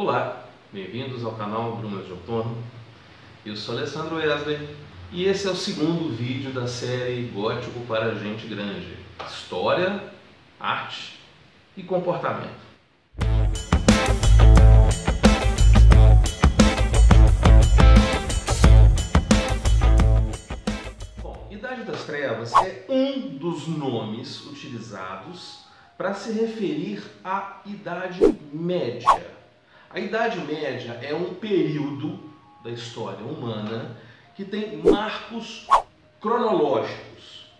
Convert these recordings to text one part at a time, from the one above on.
Olá, bem-vindos ao canal Brunas de Outono. Eu sou Alessandro Wesley e esse é o segundo vídeo da série Gótico para Gente Grande: História, Arte e Comportamento. Bom, Idade das Trevas é um dos nomes utilizados para se referir à Idade Média. A Idade Média é um período da história humana que tem marcos cronológicos,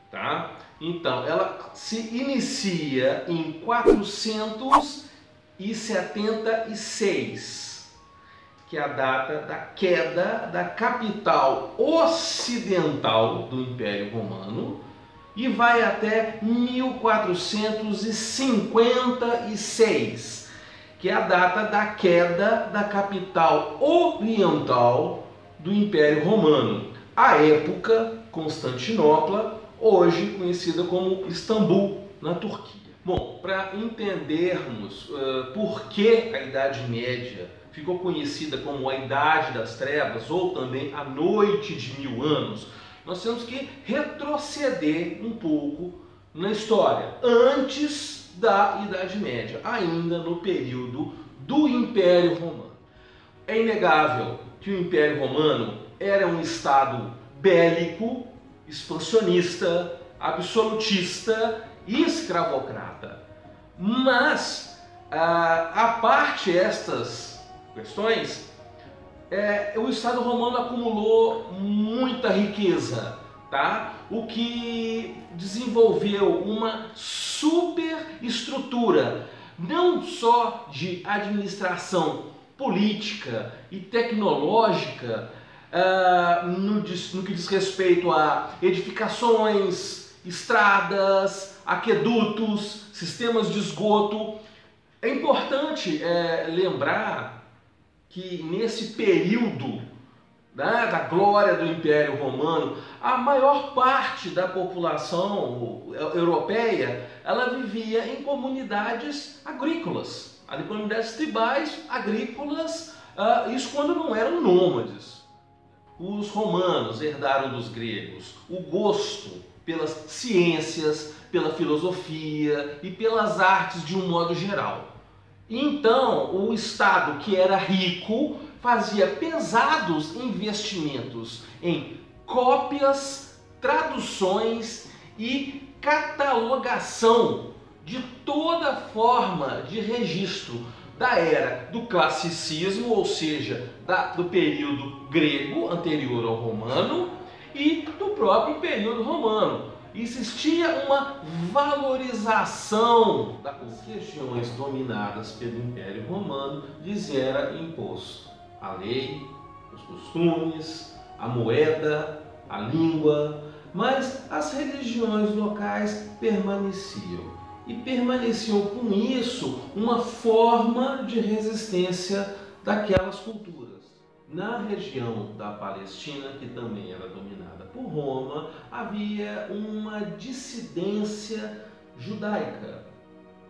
tá? Então, ela se inicia em 476, que é a data da queda da capital ocidental do Império Romano, e vai até 1456, que é a data da queda da capital oriental do Império Romano. À época, Constantinopla, hoje conhecida como Istambul, na Turquia. Bom, para entendermos por que a Idade Média ficou conhecida como a Idade das Trevas, ou também a Noite de Mil Anos, nós temos que retroceder um pouco na história, antes da Idade Média, ainda no período do Império Romano. É inegável que o Império Romano era um estado bélico, expansionista, absolutista e escravocrata. Mas, à parte estas questões, o Estado romano acumulou muita riqueza, tá? O que desenvolveu uma superestrutura, não só de administração política e tecnológica, no que diz respeito a edificações, estradas, aquedutos, sistemas de esgoto. É importante lembrar que nesse período da glória do Império Romano, a maior parte da população europeia ela vivia em comunidades agrícolas, em comunidades tribais agrícolas, isso quando não eram nômades. Os romanos herdaram dos gregos o gosto pelas ciências, pela filosofia e pelas artes de um modo geral. Então, o Estado, que era rico, fazia pesados investimentos em cópias, traduções e catalogação de toda forma de registro da era do classicismo, ou seja, do período grego anterior ao romano, e do próprio período romano. Existia uma valorização das regiões dominadas pelo Império Romano, lhes era imposto a lei, os costumes, a moeda, a língua, mas as religiões locais permaneciam. E permaneciam com isso uma forma de resistência daquelas culturas. Na região da Palestina, que também era dominada por Roma, havia uma dissidência judaica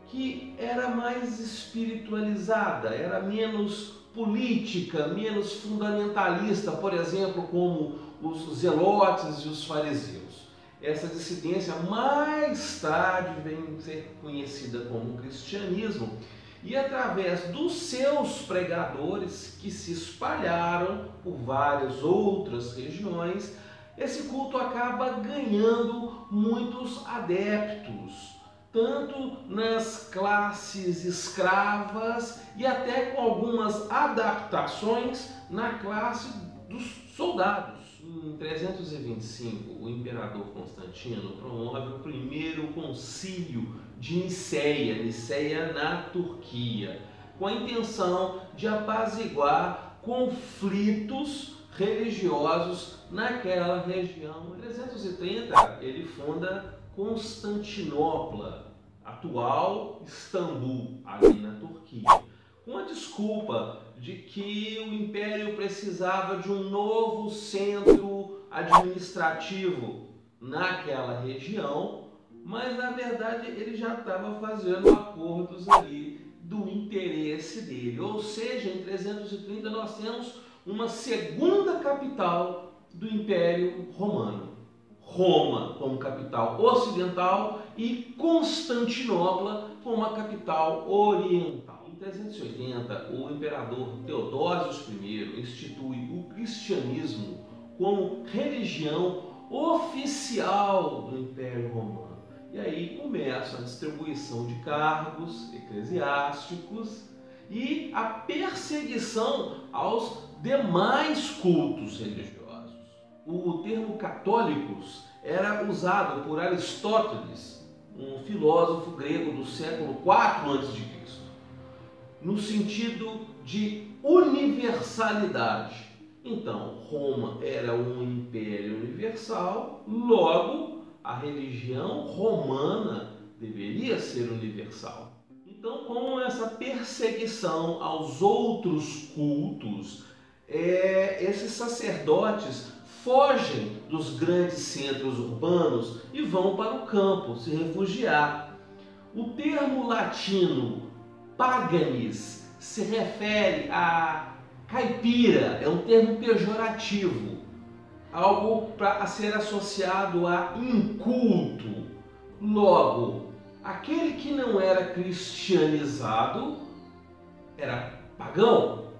que era mais espiritualizada, era menos política, menos fundamentalista, por exemplo, como os zelotes e os fariseus. Essa dissidência mais tarde vem ser conhecida como cristianismo, e através dos seus pregadores, que se espalharam por várias outras regiões, esse culto acaba ganhando muitos adeptos, tanto nas classes escravas e até com algumas adaptações na classe dos soldados. Em 325, o imperador Constantino promove o primeiro concílio de Niceia na Turquia, com a intenção de apaziguar conflitos religiosos naquela região. Em 330, ele funda Constantinopla, atual Istambul, ali na Turquia, com a desculpa de que o império precisava de um novo centro administrativo naquela região, mas na verdade ele já estava fazendo acordos ali do interesse dele. Ou seja, em 330 nós temos uma segunda capital do Império Romano. Roma como capital ocidental e Constantinopla como a capital oriental. Em 380, o imperador Teodósio I institui o cristianismo como religião oficial do Império Romano. E aí começa a distribuição de cargos eclesiásticos e a perseguição aos demais cultos religiosos. O termo católicos era usado por Aristóteles, um filósofo grego do século IV a.C., no sentido de universalidade. Então, Roma era um império universal, logo a religião romana deveria ser universal. Então, com essa perseguição aos outros cultos, esses sacerdotes fogem dos grandes centros urbanos e vão para o campo se refugiar. O termo latino paganis se refere a caipira, é um termo pejorativo, algo para ser associado a inculto. Logo, aquele que não era cristianizado era pagão,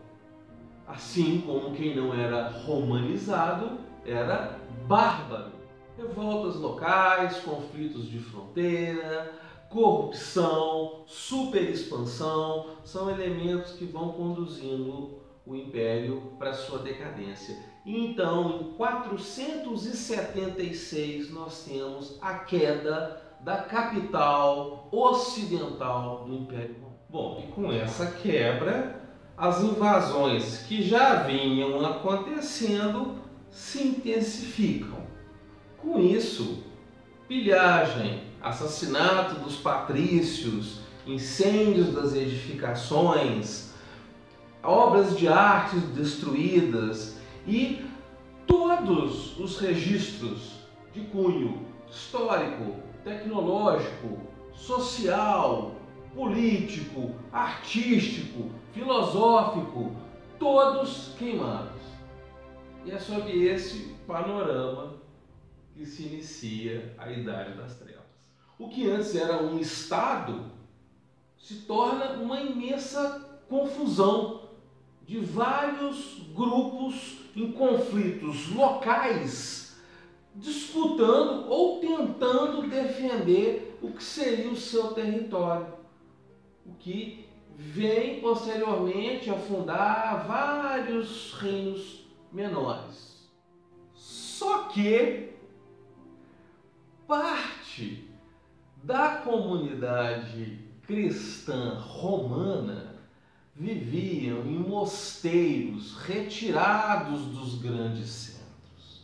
assim como quem não era romanizado era bárbaro. Revoltas locais, conflitos de fronteira, corrupção, superexpansão são elementos que vão conduzindo o império para sua decadência. Então, em 476 nós temos a queda da capital ocidental do Império Romano. Bom, e com essa quebra, as invasões que já vinham acontecendo se intensificam. Com isso, pilhagem, assassinato dos patrícios, incêndios das edificações, obras de arte destruídas e todos os registros de cunho histórico, tecnológico, social, político, artístico, filosófico, todos queimados. E é sob esse panorama que se inicia a Idade das Trevas. O que antes era um Estado se torna uma imensa confusão de vários grupos em conflitos locais, disputando ou tentando defender o que seria o seu território, o que vem posteriormente a fundar vários reinos menores. Só que parte da comunidade cristã romana viviam em mosteiros retirados dos grandes centros.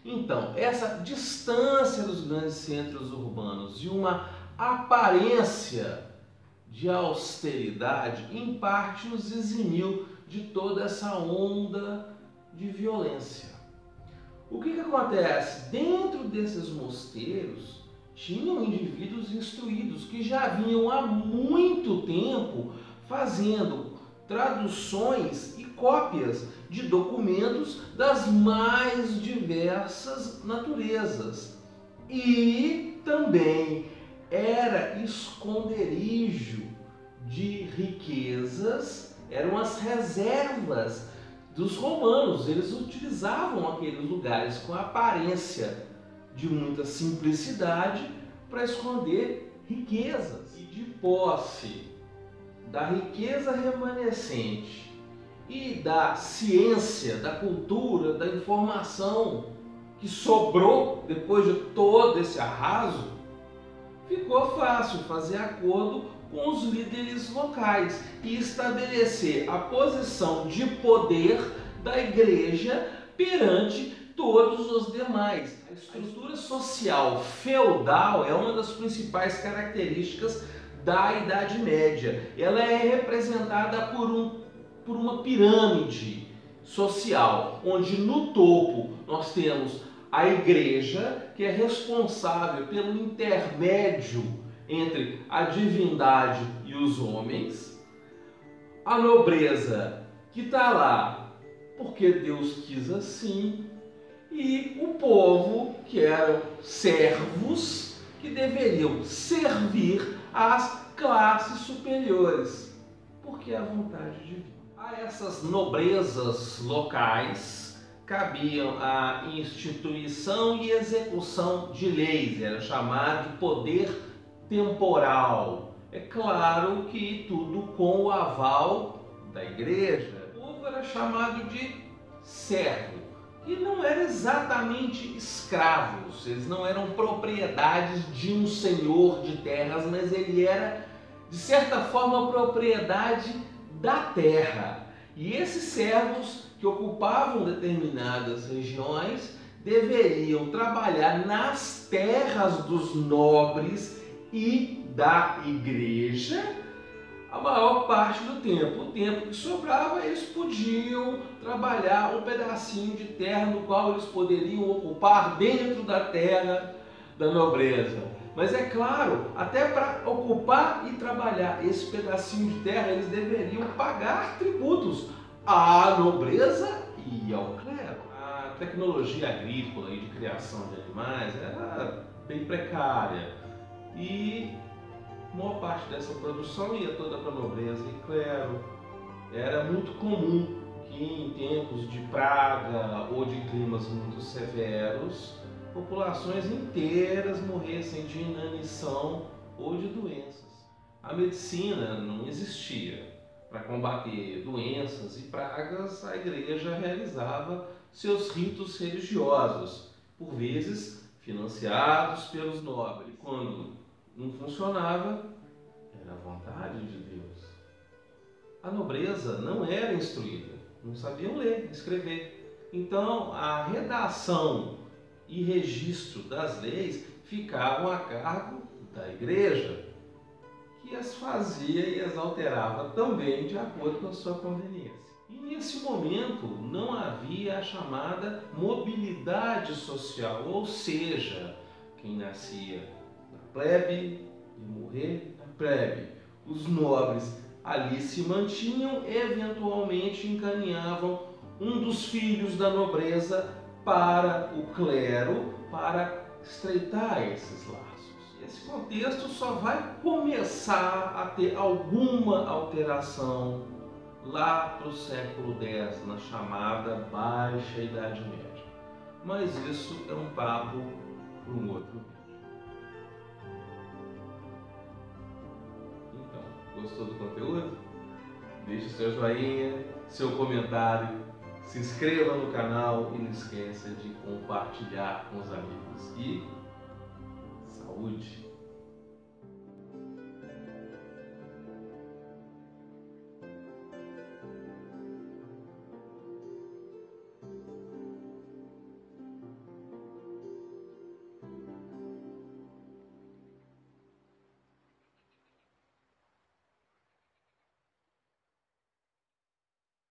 Então, essa distância dos grandes centros urbanos e uma aparência de austeridade, em parte, os eximiu de toda essa onda de violência. O que acontece? Dentro desses mosteiros, tinham indivíduos instruídos que já vinham há muito tempo fazendo traduções e cópias de documentos das mais diversas naturezas. E também era esconderijo de riquezas, eram as reservas dos romanos. Eles utilizavam aqueles lugares com a aparência de muita simplicidade para esconder riquezas. E de posse da riqueza remanescente e da ciência, da cultura, da informação que sobrou depois de todo esse arraso, ficou fácil fazer acordo com os líderes locais e estabelecer a posição de poder da igreja perante todos os demais. A estrutura social feudal é uma das principais características da Idade Média. Ela é representada por uma pirâmide social, onde no topo nós temos a igreja, que é responsável pelo intermédio entre a divindade e os homens. a nobreza que está lá porque Deus quis assim, e o povo que eram servos que deveriam servir às classes superiores, porque é a vontade divina. A essas nobrezas locais cabiam a instituição e execução de leis, era chamado de poder temporal. É claro que tudo com o aval da igreja. O povo era chamado de servo, e não eram exatamente escravos, eles não eram propriedades de um senhor de terras, mas ele era, de certa forma, propriedade da terra. E esses servos que ocupavam determinadas regiões deveriam trabalhar nas terras dos nobres e da igreja a maior parte do tempo. O tempo que sobrava, eles podiam trabalhar um pedacinho de terra no qual eles poderiam ocupar dentro da terra da nobreza. Mas é claro, até para ocupar e trabalhar esse pedacinho de terra, eles deveriam pagar tributos à nobreza e ao clero. A tecnologia agrícola e de criação de animais era bem precária e a maior parte dessa produção ia toda para a nobreza e clero. Era muito comum que em tempos de praga ou de climas muito severos, populações inteiras morressem de inanição ou de doenças. A medicina não existia. Para combater doenças e pragas, a igreja realizava seus ritos religiosos, por vezes financiados pelos nobres. Quando não funcionava, era a vontade de Deus. A nobreza não era instruída, não sabiam ler, escrever. Então, a redação e registro das leis ficavam a cargo da igreja, que as fazia e as alterava também de acordo com a sua conveniência. E nesse momento não havia a chamada mobilidade social, ou seja, quem nascia na plebe e morrer na plebe. Os nobres ali se mantinham, eventualmente encaminhavam um dos filhos da nobreza para o clero para estreitar esses laços. Esse contexto só vai começar a ter alguma alteração lá para o século X, na chamada Baixa Idade Média. Mas isso é um papo para um outro vídeo. Então, gostou do conteúdo? Deixe seu joinha, seu comentário, se inscreva no canal e não esqueça de compartilhar com os amigos. E